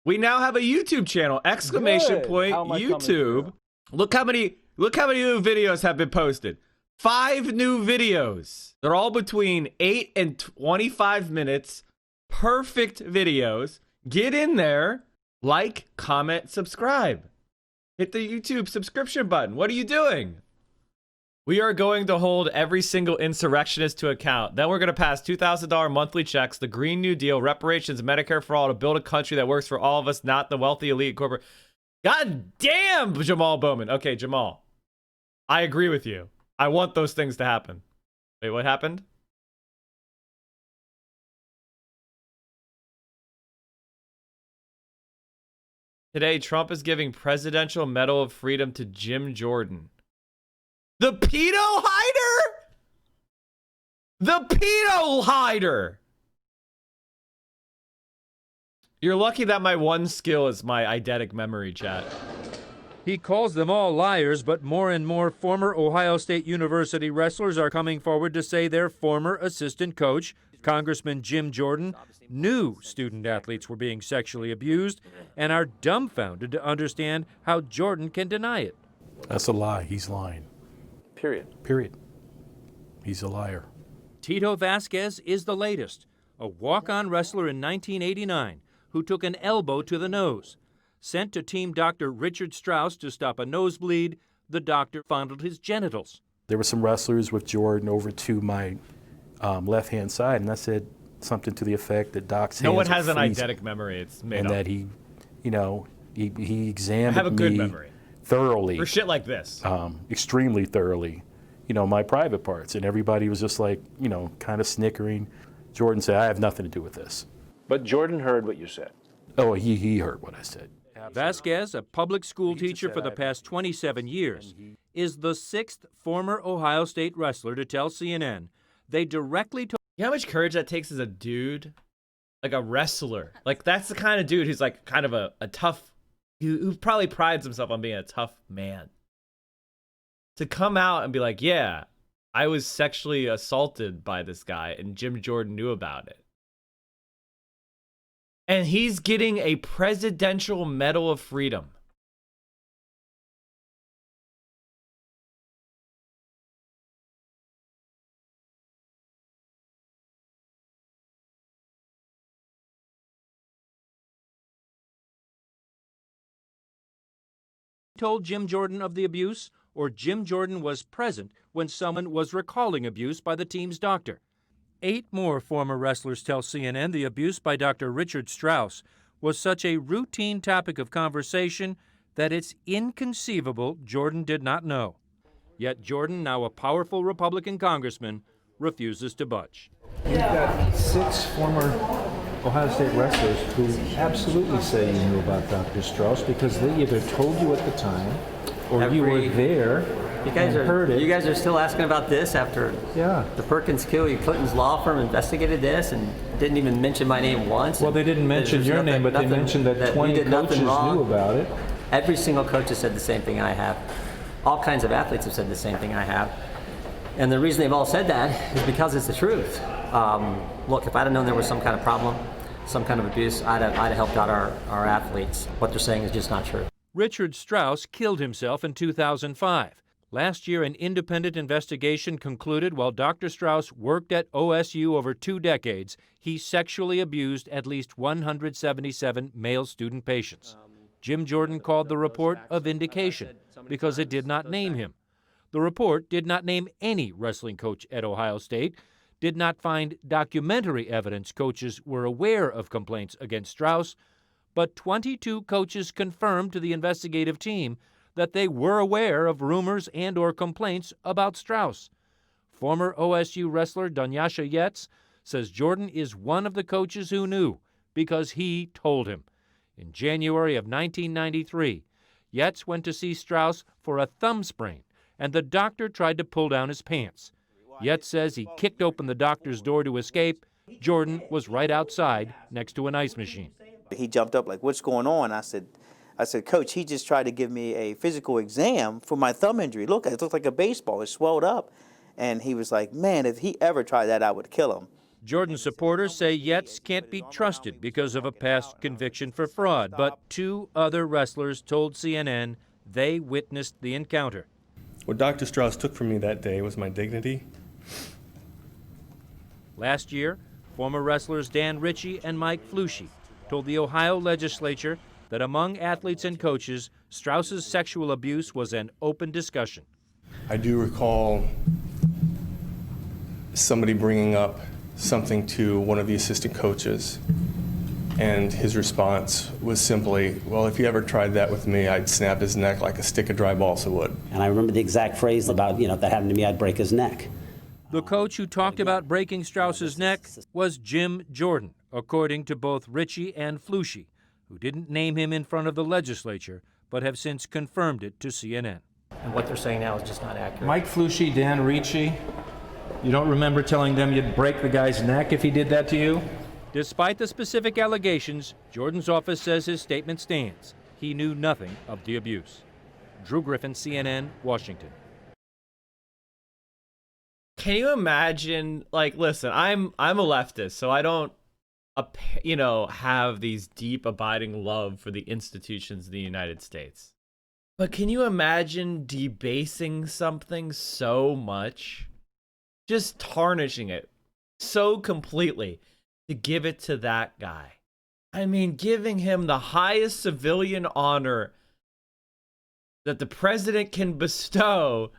We now have a YouTube channel! Exclamation Good. point How am I coming YouTube. through? Look how many new videos have been posted. 5 new videos. They're all between 8 and 25 minutes. Perfect videos. Get in there. Like, comment, subscribe. Hit the YouTube subscription button. What are you doing? We are going to hold every single insurrectionist to account. Then we're going to pass $2,000 monthly checks, the Green New Deal, reparations, Medicare for all to build a country that works for all of us, not the wealthy elite corporate. God damn, Jamal Bowman. Okay, Jamal. I agree with you. I want those things to happen. Wait, what happened? Today, Trump is giving Presidential Medal of Freedom to Jim Jordan. The pedo hider? The pedo hider! You're lucky that my one skill is my eidetic memory, chat. He calls them all liars, but more and more former Ohio State University wrestlers are coming forward to say their former assistant coach, Congressman Jim Jordan, knew student athletes were being sexually abused and are dumbfounded to understand how Jordan can deny it. That's a lie. He's lying. Period. Period. He's a liar. Tito Vasquez is the latest, a walk-on wrestler in 1989 who took an elbow to the nose. Sent to team doctor Richard Strauss to stop a nosebleed, the doctor fondled his genitals. There were some wrestlers with Jordan over to my left-hand side, and I said something to the effect that Doc's hands No one has are an freezing, eidetic memory. It's made and up. that he, he examined I have a good me memory. thoroughly, For shit like this. extremely thoroughly, my private parts, and everybody was just like, kind of snickering. Jordan said, "I have nothing to do with this." But Jordan heard what you said. Oh, he heard what I said. Vasquez, a public school teacher for the past 27 years, is the 6th former Ohio State wrestler to tell CNN they directly told. You know how much courage that takes as a dude? Like a wrestler. Like, that's the kind of dude who's like kind of a tough, who probably prides himself on being a tough man. To come out and be like, yeah, I was sexually assaulted by this guy and Jim Jordan knew about it. And he's getting a Presidential Medal of Freedom. Told Jim Jordan of the abuse, or Jim Jordan was present when someone was recalling abuse by the team's doctor. 8 more former wrestlers tell CNN the abuse by Dr. Richard Strauss was such a routine topic of conversation that it's inconceivable Jordan did not know. Yet Jordan, now a powerful Republican congressman, refuses to budge. We've got 6 former Ohio State wrestlers who absolutely say you knew about Dr. Strauss because they either told you at the time or you were there and heard it. You guys are still asking about this after the Perkins kill? Clinton's law firm investigated this and didn't even mention my name once. Well, they didn't mention your name, but they mentioned that 20 coaches knew about it. Every single coach has said the same thing I have. All kinds of athletes have said the same thing I have. And the reason they've all said that is because it's the truth. Look, if I'd have known there was some kind of problem, some kind of abuse, I'd have helped out our athletes. What they're saying is just not true. Richard Strauss killed himself in 2005. Last year, an independent investigation concluded while Dr. Strauss worked at OSU over 2 decades, he sexually abused at least 177 male student patients. Jim Jordan called the report a vindication because it did not name him. The report did not name any wrestling coach at Ohio State, did not find documentary evidence coaches were aware of complaints against Strauss, but 22 coaches confirmed to the investigative team that they were aware of rumors and or complaints about Strauss. Former OSU wrestler Dunyasha Yates says Jordan is one of the coaches who knew because he told him. In January of 1993, Yates went to see Strauss for a thumb sprain, and the doctor tried to pull down his pants. Yates says he kicked open the doctor's door to escape. Jordan was right outside next to an ice machine. He jumped up like, "What's going on?" I said, "Coach, he just tried to give me a physical exam for my thumb injury. Look, it looks like a baseball. It swelled up." And he was like, "Man, if he ever tried that, I would kill him." Jordan supporters say Yates can't be trusted because of a past conviction for fraud, but two other wrestlers told CNN they witnessed the encounter. What Dr. Strauss took from me that day was my dignity. Last year, former wrestlers Dan Ritchie and Mike Flushy told the Ohio legislature that among athletes and coaches, Strauss's sexual abuse was an open discussion. I do recall somebody bringing up something to one of the assistant coaches, and his response was simply, well, if you ever tried that with me, I'd snap his neck like a stick of dry balsa wood. And I remember the exact phrase about, if that happened to me, I'd break his neck. The coach who talked about breaking Strauss's neck was Jim Jordan, according to both Ritchie and Flushy, who didn't name him in front of the legislature, but have since confirmed it to CNN. And what they're saying now is just not accurate. Mike Flushy, Dan Ricci, you don't remember telling them you'd break the guy's neck if he did that to you? Despite the specific allegations, Jordan's office says his statement stands. He knew nothing of the abuse. Drew Griffin, CNN, Washington. Can you imagine, like, listen, I'm a leftist, so I don't, have these deep abiding love for the institutions of the United States. But can you imagine debasing something so much? Just tarnishing it so completely to give it to that guy. I mean, giving him the highest civilian honor that the president can bestow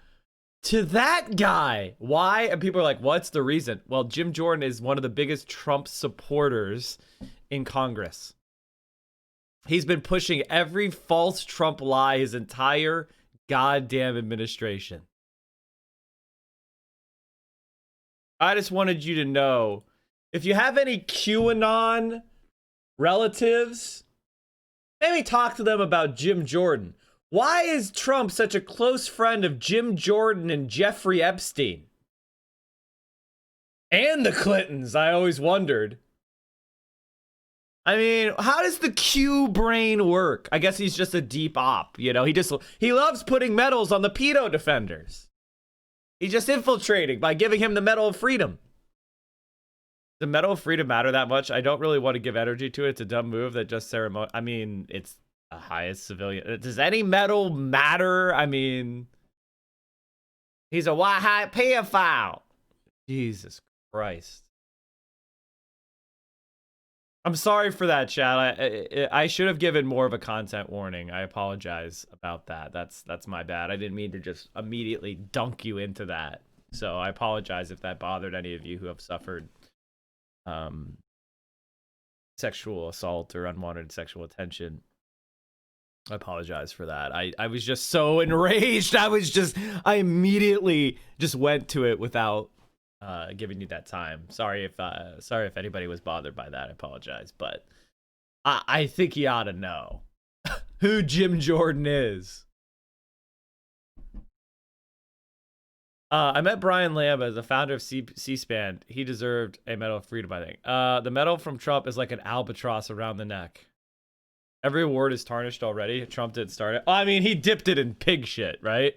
to that guy. Why? And people are like, what's the reason? Well, Jim Jordan is one of the biggest Trump supporters in Congress. He's been pushing every false Trump lie his entire goddamn administration. I just wanted you to know, if you have any QAnon relatives, maybe talk to them about Jim Jordan. Why is Trump such a close friend of Jim Jordan and Jeffrey Epstein? And the Clintons, I always wondered. I mean, how does the Q brain work? I guess he's just a deep op, he loves putting medals on the pedo defenders. He's just infiltrating by giving him the Medal of Freedom. The Medal of Freedom matter that much? I don't really want to give energy to it. It's a dumb move that just ceremony. I mean, it's the highest civilian. Does any medal matter? I mean, he's a white hat pedophile. Jesus Christ. I'm sorry for that, chat. I should have given more of a content warning. I apologize about that. That's my bad. I didn't mean to just immediately dunk you into that. So I apologize if that bothered any of you who have suffered sexual assault or unwanted sexual attention. I apologize for that. I was just so enraged. I immediately just went to it without giving you that time. Sorry if anybody was bothered by that. I apologize, but I think you ought to know who Jim Jordan is. I met Brian Lamb as the founder of C-SPAN. He deserved a Medal of Freedom, I think. The medal from Trump is like an albatross around the neck. Every award is tarnished already. Trump didn't start it. I mean, he dipped it in pig shit, right?